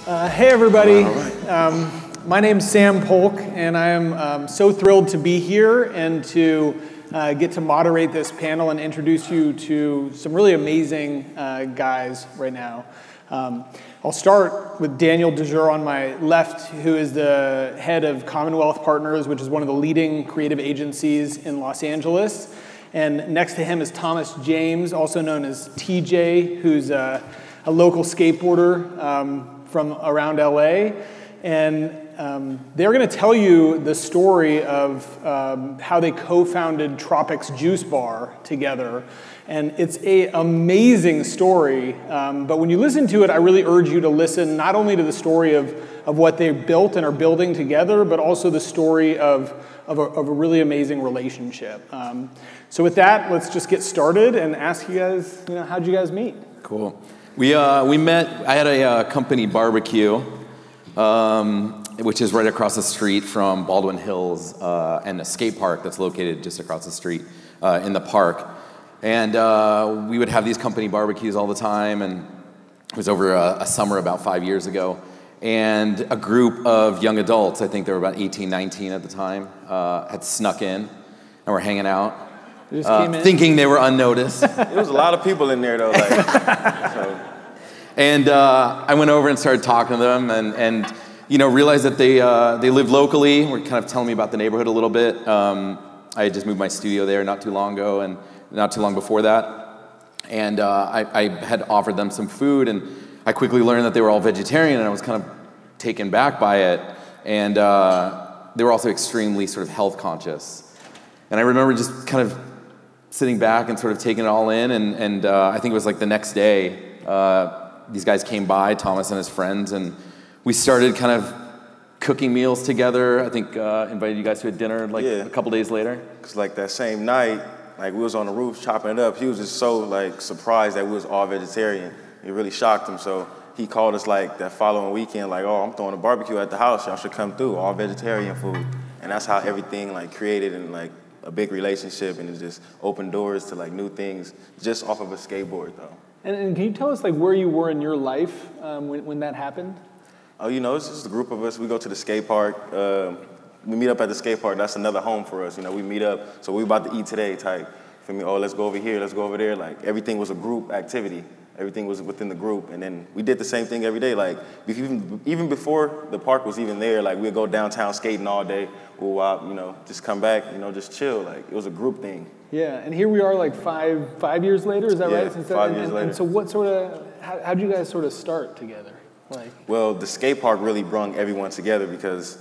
Hey everybody, All right. My name's Sam Polk, and I am so thrilled to be here and to get to moderate this panel and introduce you to some really amazing guys right now. I'll start with Daniel Desure on my left, who is the head of Commonwealth Partners, which is one of the leading creative agencies in Los Angeles. And next to him is Thomas James, also known as TJ, who's a local skateboarder from around LA, and they're going to tell you the story of how they co-founded Tropics Juice Bar together, and it's an amazing story, but when you listen to it, I really urge you to listen not only to the story of what they built and are building together, but also the story of a really amazing relationship. So with that, let's just get started and ask you guys, how'd you guys meet? Cool. We met, I had a company barbecue, which is right across the street from Baldwin Hills, and a skate park that's located just across the street in the park. And we would have these company barbecues all the time, and it was over a summer about 5 years ago. And a group of young adults, I think they were about 18, 19 at the time, had snuck in and were hanging out. Thinking they were unnoticed. There was a lot of people in there, though. And I went over and started talking to them, and realized that they live locally. Were kind of telling me about the neighborhood a little bit. I had just moved my studio there not too long ago, and not too long before that. And I had offered them some food, and I quickly learned that they were all vegetarian, and I was kind of taken back by it. And they were also extremely sort of health conscious. And I remember just kind of sitting back and sort of taking it all in, and I think it was like the next day, these guys came by, Thomas and his friends, and we started kind of cooking meals together. I think invited you guys to a dinner a couple days later. Because that same night, we was on the roof chopping it up. He was just so surprised that we was all vegetarian. It really shocked him, so he called us that following weekend, oh, I'm throwing a barbecue at the house, y'all should come through, all vegetarian food. And that's how everything created and a big relationship, and it just opened doors to new things just off of a skateboard though. And can you tell us where you were in your life when that happened? Oh, it's just a group of us. We go to the skate park. We meet up at the skate park. That's another home for us. We meet up. So we about to eat today type. For me, oh, let's go over here. Let's go over there. Everything was a group activity. Everything was within the group. And then we did the same thing every day. Even before the park was even there, we'd go downtown skating all day. We'll, just come back, just chill. It was a group thing. Yeah, and here we are five years later, is that right? Yeah, 5 years later. And so what how'd you guys sort of start together? Well, the skate park really brought everyone together because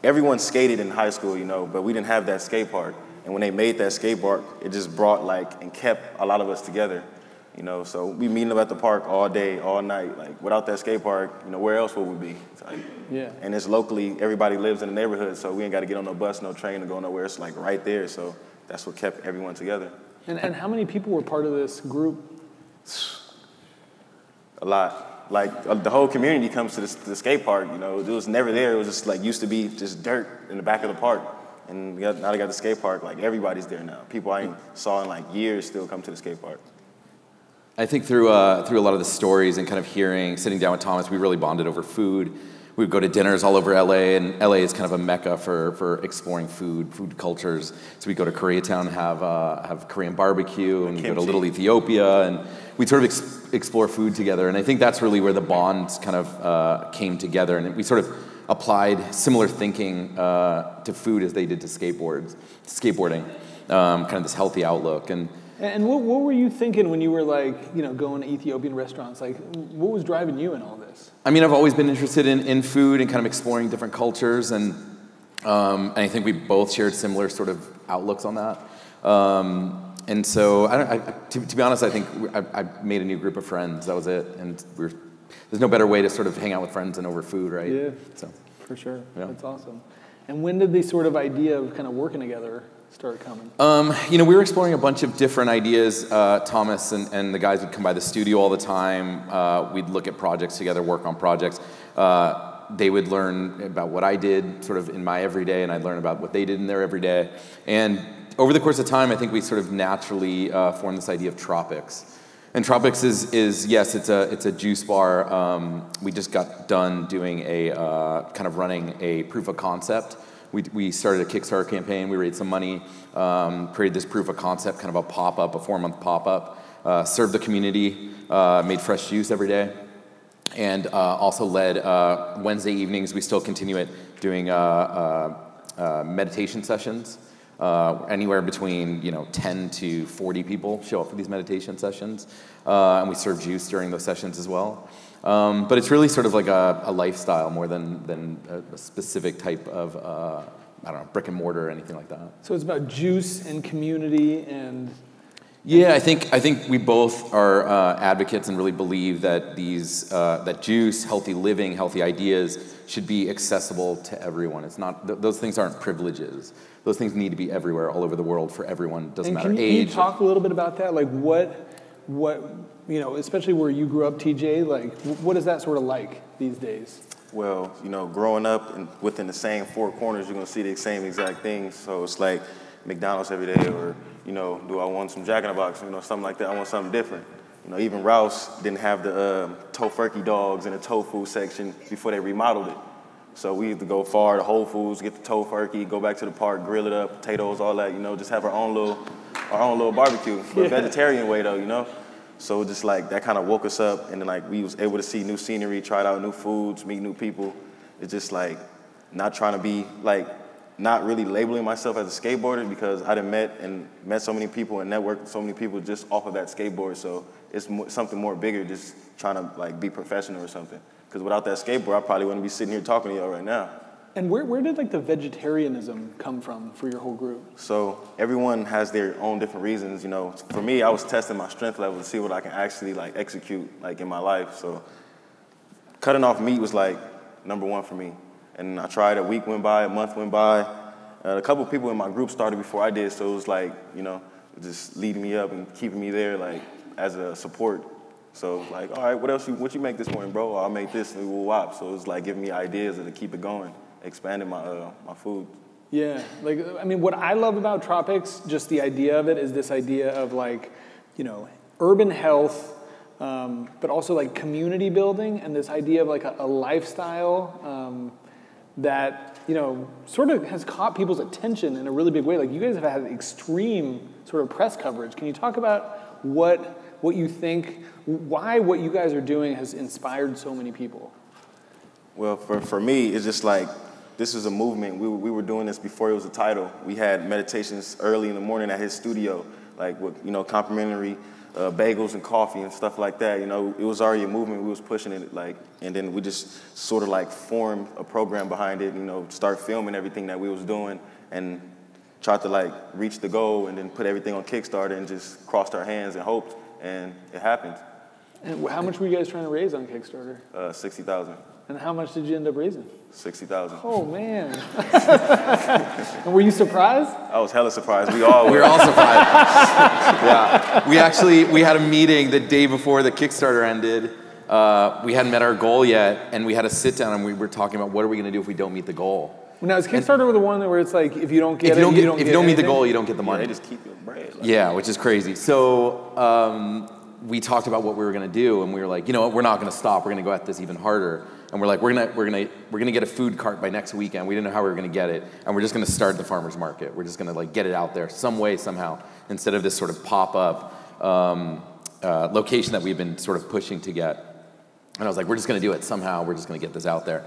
everyone skated in high school, but we didn't have that skate park. And when they made that skate park, it just brought and kept a lot of us together. So we meeting up at the park all day, all night. Without that skate park, where else would we be? Yeah. And it's locally, everybody lives in the neighborhood, so we ain't got to get on no bus, no train to go nowhere. It's right there, so that's what kept everyone together. And how many people were part of this group? A lot. The whole community comes to the skate park, It was never there. It was just used to be just dirt in the back of the park. And now they got the skate park, everybody's there now. People I ain't saw in years still come to the skate park. I think through a lot of the stories and kind of sitting down with Thomas, we really bonded over food. We would go to dinners all over LA, and LA is kind of a mecca for exploring food cultures. So we go to Koreatown, have Korean barbecue, and go to Little Ethiopia, and we'd sort of explore food together. And I think that's really where the bonds kind of came together, and we sort of applied similar thinking to food as they did to skateboarding, kind of this healthy outlook. And what were you thinking when you were going to Ethiopian restaurants? What was driving you in all this? I mean, I've always been interested in food and kind of exploring different cultures, and I think we both shared similar sort of outlooks on that. And so, to be honest, I think I made a new group of friends. That was it, and there's no better way to sort of hang out with friends than over food, right? Yeah, so for sure. Yeah. That's awesome. And when did the sort of idea of kind of working together start coming? We were exploring a bunch of different ideas. Thomas and the guys would come by the studio all the time. We'd look at projects together, work on projects. They would learn about what I did sort of in my everyday, and I'd learn about what they did in their everyday. And over the course of time, I think we sort of naturally formed this idea of Tropics. And Tropics is yes, it's a juice bar. We just got done doing kind of running a proof of concept. We started a Kickstarter campaign. We raised some money, created this proof of concept, kind of a pop-up, a 4-month pop-up. Served the community, made fresh juice every day, and also led Wednesday evenings. We still continue it, doing meditation sessions. Anywhere between 10 to 40 people show up for these meditation sessions, and we serve juice during those sessions as well. But it's really sort of like a lifestyle more than a specific type of I don't know, brick and mortar or anything like that. So it's about juice and community and. Yeah, I think we both are advocates and really believe that that juice, healthy living, healthy ideas should be accessible to everyone. It's not those things aren't privileges. Those things need to be everywhere, all over the world, for everyone. Doesn't matter age. Can you talk a little bit about that? Like what especially where you grew up, TJ. Like what is that sort of like these days? Well, growing up and within the same four corners, you're gonna see the same exact things. So it's like McDonald's every day, or do I want some Jack in the Box? Something like that. I want something different. Even Rouse didn't have the tofurkey dogs in the tofu section before they remodeled it. So we had to go far to Whole Foods, get the tofurkey, go back to the park, grill it up, potatoes, all that. Just have our own little barbecue, but vegetarian way though. So just like that kind of woke us up, and then like we was able to see new scenery, try out new foods, meet new people. It's just like not trying to be like. Not really labeling myself as a skateboarder, because I done met so many people and networked with so many people just off of that skateboard. So it's something more bigger, just trying to like be professional or something. Because without that skateboard, I probably wouldn't be sitting here talking to y'all right now. And where did like the vegetarianism come from for your whole group? So everyone has their own different reasons. For me, I was testing my strength level to see what I can actually like execute like in my life. So cutting off meat was like number one for me. And I tried, a week went by, a month went by. A couple of people in my group started before I did, so it was like, just leading me up and keeping me there, like, as a support. So, like, all right, what you make this morning, bro? I'll make this, and we'll wop. So it was like giving me ideas to keep it going, expanding my food. Yeah, what I love about Tropics, just the idea of it, is this idea of like, urban health, but also like community building, and this idea of like a lifestyle that sort of has caught people's attention in a really big way. Like you guys have had extreme sort of press coverage. Can you talk about what you think, why what you guys are doing has inspired so many people? Well, for me, it's just like this is a movement. We were doing this before it was a title. We had meditations early in the morning at his studio, like with complimentary bagels and coffee and stuff like that. It was already a movement. We was pushing it, like, and then we just sort of like formed a program behind it. Start filming everything that we was doing and tried to like reach the goal, and then put everything on Kickstarter and just crossed our hands and hoped, and it happened. And how much were you guys trying to raise on Kickstarter? 60,000. And how much did you end up raising? 60,000. Oh man! And were you surprised? I was hella surprised. We all were. We were all surprised. Yeah, we had a meeting the day before the Kickstarter ended. We hadn't met our goal yet, and we had a sit down, and we were talking about what are we going to do if we don't meet the goal. Now, is Kickstarter the one where it's like if you don't get if you don't meet the goal, you don't get the money. Yeah, they just keep your bread. Like, yeah, which is crazy. So we talked about what we were going to do, and we were like, we're not going to stop. We're going to go at this even harder. And we're like, we're gonna get a food cart by next weekend. We didn't know how we were gonna get it, and we're just gonna start the farmers market. We're just gonna like get it out there some way, somehow, instead of this sort of pop-up location that we've been sort of pushing to get. And I was like, we're just gonna do it somehow. We're just gonna get this out there.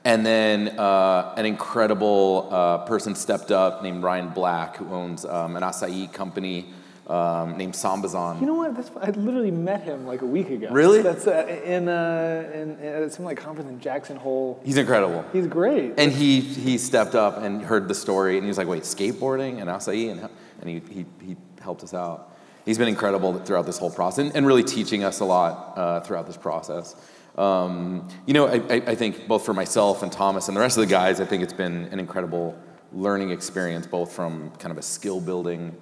And then an incredible person stepped up named Ryan Black, who owns an acai company named Sambazon. You know what? I literally met him like a week ago. Really? That's in some like conference in Jackson Hole. He's incredible. He's great. And he stepped up and heard the story, and he was like, "Wait, skateboarding and acai," and he helped us out. He's been incredible throughout this whole process, and really teaching us a lot throughout this process. I think both for myself and Thomas and the rest of the guys, I think it's been an incredible learning experience, both from kind of a skill building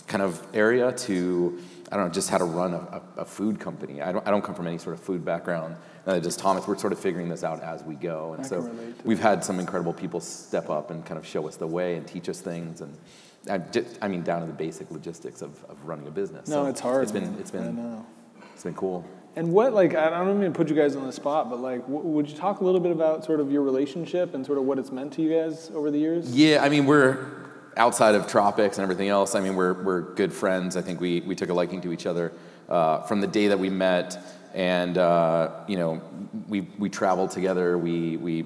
kind of area to I don't know, just how to run a food company. I don't come from any sort of food background. Just Thomas, we're sort of figuring this out as we go. And so we've had some incredible people step up and kind of show us the way and teach us things. And I mean, down to the basic logistics of running a business. No, so it's hard. It's been cool. And what, like, I don't mean to put you guys on the spot, but like, would you talk a little bit about sort of your relationship and sort of what it's meant to you guys over the years? Yeah, I mean, we're outside of Tropics and everything else. I mean, we're good friends. I think we took a liking to each other from the day that we met, and you know, we traveled together. We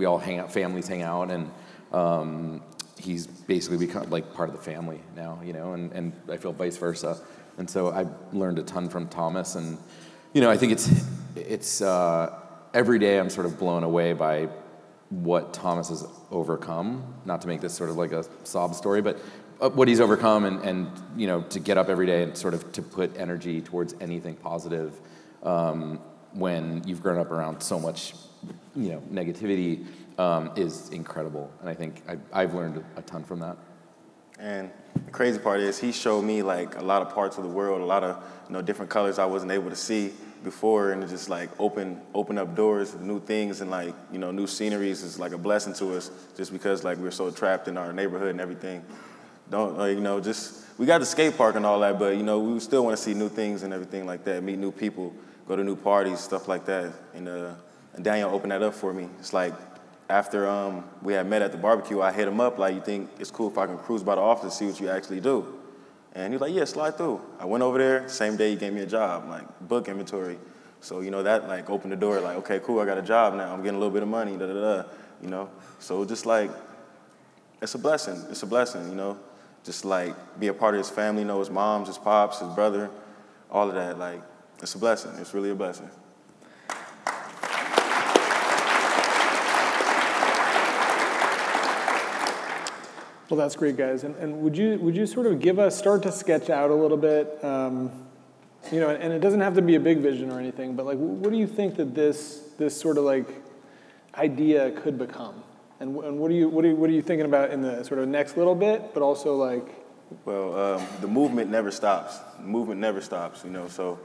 all hang out, families hang out, and he's basically become like part of the family now. You know, and I feel vice versa. And so I learned a ton from Thomas, and you know, I think it's every day I'm sort of blown away by what Thomas has overcome. Not to make this sort of like a sob story, but what he's overcome, and you know, to get up every day and sort of to put energy towards anything positive when you've grown up around so much, you know, negativity is incredible. And I think I've learned a ton from that. And the crazy part is he showed me like a lot of parts of the world, a lot of, you know, different colors I wasn't able to see before, and it just like open up doors to new things, and like, you know, new sceneries is like a blessing to us, just because like we're so trapped in our neighborhood and everything. You know, just we got the skate park and all that, but you know, we still want to see new things and everything like that, meet new people, go to new parties, stuff like that. And Daniel opened that up for me. It's like, after we had met at the barbecue, I hit him up like, you think it's cool if I can cruise by the office to see what you actually do? And he was like, yeah, slide through. I went over there, same day he gave me a job, like book inventory. So, you know, that like opened the door, like, okay, cool, I got a job now, I'm getting a little bit of money, you know? So just like, it's a blessing, you know? Just like be a part of his family, you know, his moms, his pops, his brother, all of that, like, it's a blessing, it's really a blessing. Well, that's great, guys. And would you sort of start to sketch out a little bit, you know, and it doesn't have to be a big vision or anything, but like, what do you think that this sort of like idea could become? And what are you thinking about in the sort of next little bit, but also like? Well, the movement never stops. The movement never stops, you know, so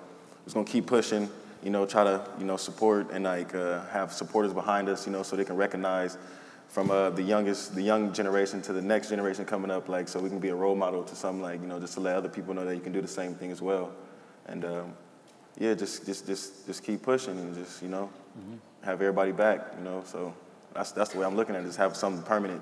it's gonna keep pushing, you know, try to, you know, support and like have supporters behind us, you know, so they can recognize from the young generation to the next generation coming up, like, so we can be a role model to some, like, you know, just to let other people know that you can do the same thing as well. And yeah, just keep pushing and just, you know, have everybody back, you know. So that's the way I'm looking at it, just have something permanent.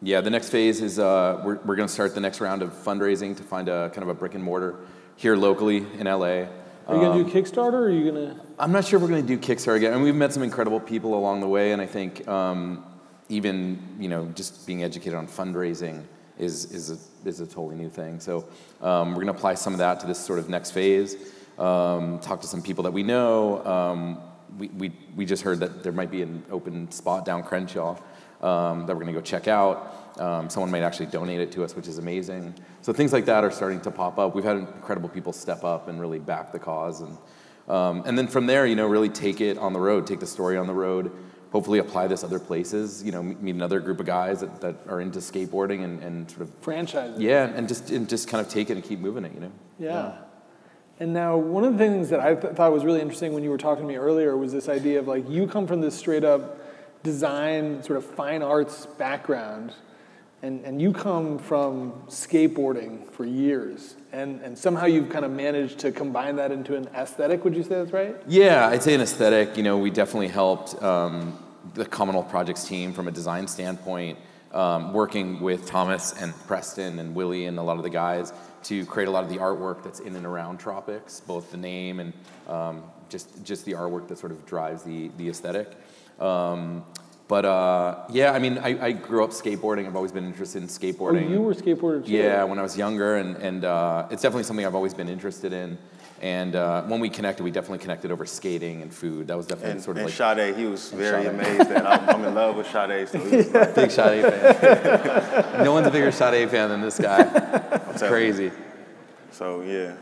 Yeah, the next phase is we're going to start the next round of fundraising to find a kind of a brick and mortar here locally in LA. Are you going to do Kickstarter, or are you going to? I'm not sure if we're going to do Kickstarter again. And we've met some incredible people along the way, and I think even, you know, just being educated on fundraising is a totally new thing. So we're going to apply some of that to this sort of next phase. Talk to some people that we know. We just heard that there might be an open spot down Crenshaw that we're going to go check out. Someone might actually donate it to us, which is amazing. So things like that are starting to pop up. We've had incredible people step up and really back the cause, and then from there, you know, really take it on the road, take the story on the road. Hopefully apply this other places, you know, meet another group of guys that are into skateboarding and sort of franchise. Yeah, and just kind of take it and keep moving it, you know. Yeah. And now one of the things that I thought was really interesting when you were talking to me earlier was this idea of like, you come from this straight up design, sort of fine arts background, and you come from skateboarding for years, and somehow you've kind of managed to combine that into an aesthetic. Would you say that's right? Yeah, I'd say an aesthetic. You know, we definitely helped the Commonwealth Projects team from a design standpoint, working with Thomas and Preston and Willie and a lot of the guys to create a lot of the artwork that's in and around Tropics, both the name and just the artwork that sort of drives the aesthetic. But yeah, I mean, I grew up skateboarding. I've always been interested in skateboarding. Oh, you were a skateboarder too? Yeah, when I was younger, and it's definitely something I've always been interested in. And when we connected, we definitely connected over skating and food. That was definitely sort of like... And Sade, he was very amazed that I'm in love with Sade. So he was like, big Sade fan. No one's a bigger Sade fan than this guy. It's crazy. So yeah,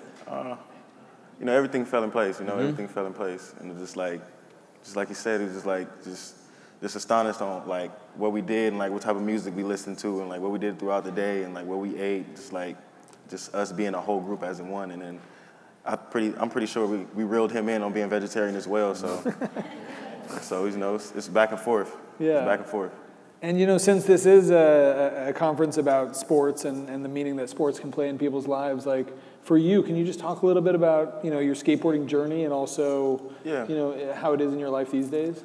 you know, everything fell in place. You know, everything fell in place, and it just like you said, it was just astonished on like what we did and like what type of music we listened to and like what we did throughout the day and like what we ate. Just like just us being a whole group as in one. And then I'm pretty sure we reeled him in on being vegetarian as well. So, so you know, it's back and forth. Yeah. It's back and forth. And you know, since this is a conference about sports and the meaning that sports can play in people's lives, like for you, can you just talk a little bit about, you know, your skateboarding journey and also, you know, how it is in your life these days?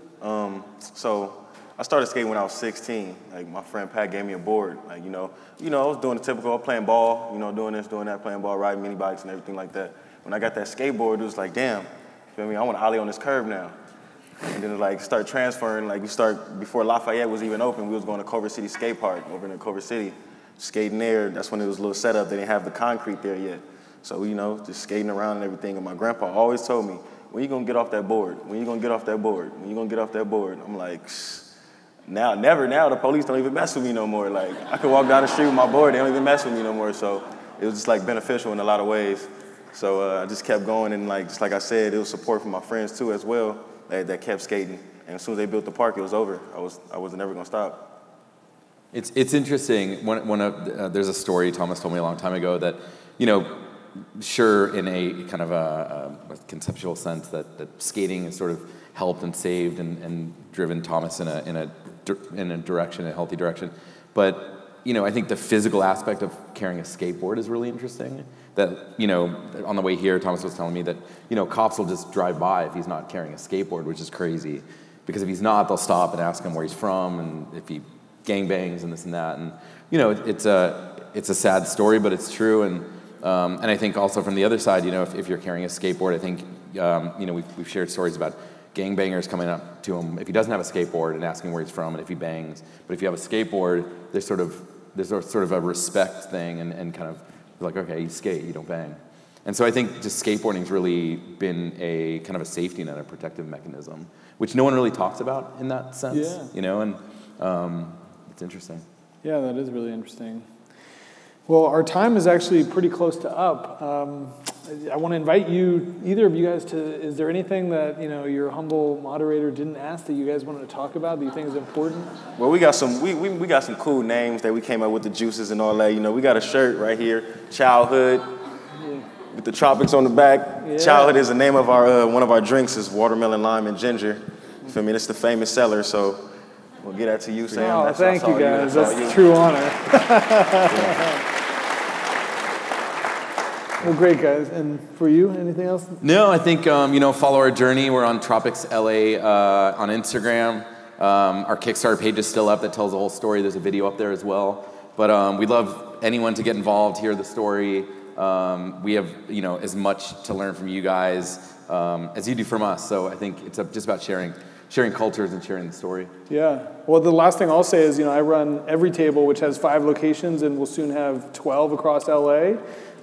So I started skating when I was 16. Like my friend Pat gave me a board. Like, you know, I was doing the typical playing ball, you know, doing this, doing that, playing ball, riding mini bikes and everything like that. When I got that skateboard, it was like, damn, you feel me? I want to ollie on this curve now. And then like start transferring, like before Lafayette was even open, we was going to Culver City Skate Park over in Culver City, skating there. That's when it was a little setup. They didn't have the concrete there yet. So, you know, just skating around and everything. And my grandpa always told me, when you gonna get off that board? When you gonna get off that board? When you gonna get off that board? I'm like, now, never now. The police don't even mess with me no more. Like, I could walk down the street with my board. They don't even mess with me no more. So it was just like beneficial in a lot of ways. So I just kept going. And like, just like I said, it was support from my friends too as well. That kept skating, and as soon as they built the park, it was over. I was never gonna stop. It's interesting. There's a story Thomas told me a long time ago that, you know, sure in a kind of a conceptual sense that skating has sort of helped and saved and driven Thomas in a direction, a healthy direction, but you know, I think the physical aspect of carrying a skateboard is really interesting. That, you know, on the way here, Thomas was telling me that, you know, cops will just drive by if he's not carrying a skateboard, which is crazy. Because if he's not, they'll stop and ask him where he's from and if he gangbangs and this and that. And, you know, it's a sad story, but it's true. And I think also from the other side, you know, if you're carrying a skateboard, I think, you know, we've shared stories about gangbangers coming up to him if he doesn't have a skateboard and asking where he's from and if he bangs. But if you have a skateboard, there's sort of a respect thing and kind of like, okay, you skate, you don't bang. And so I think just skateboarding's really been a kind of a safety net, a protective mechanism, which no one really talks about in that sense, you know, and it's interesting. Yeah, that is really interesting. Well, our time is actually pretty close to up. I want to invite you, either of you guys, is there anything that, you know, your humble moderator didn't ask that you guys wanted to talk about that you think is important? Well, we got some cool names that we came up with, the juices and all that. You know, we got a shirt right here, Childhood, with the Tropics on the back. Yeah. Childhood is the name of our one of our drinks is watermelon, lime, and ginger. You feel me? It's the famous seller, so we'll get that to you, Sam. Oh, thank you, guys. That's a true honor. Yeah. Well, great, guys. And for you, anything else? No, I think, you know, follow our journey. We're on Tropics LA on Instagram. Our Kickstarter page is still up that tells the whole story. There's a video up there as well. But we'd love anyone to get involved, hear the story. We have, you know, as much to learn from you guys as you do from us. So I think it's just about sharing cultures and sharing the story. Yeah. Well, the last thing I'll say is, you know, I run Everytable, which has 5 locations and will soon have 12 across LA.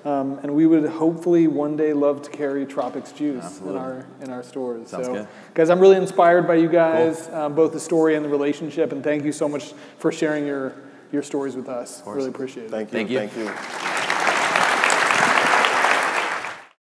And we would hopefully one day love to carry Tropics juice in our stores. Sounds good. Guys, I'm really inspired by you guys, both the story and the relationship, and thank you so much for sharing your stories with us. Really appreciate it. Thank you.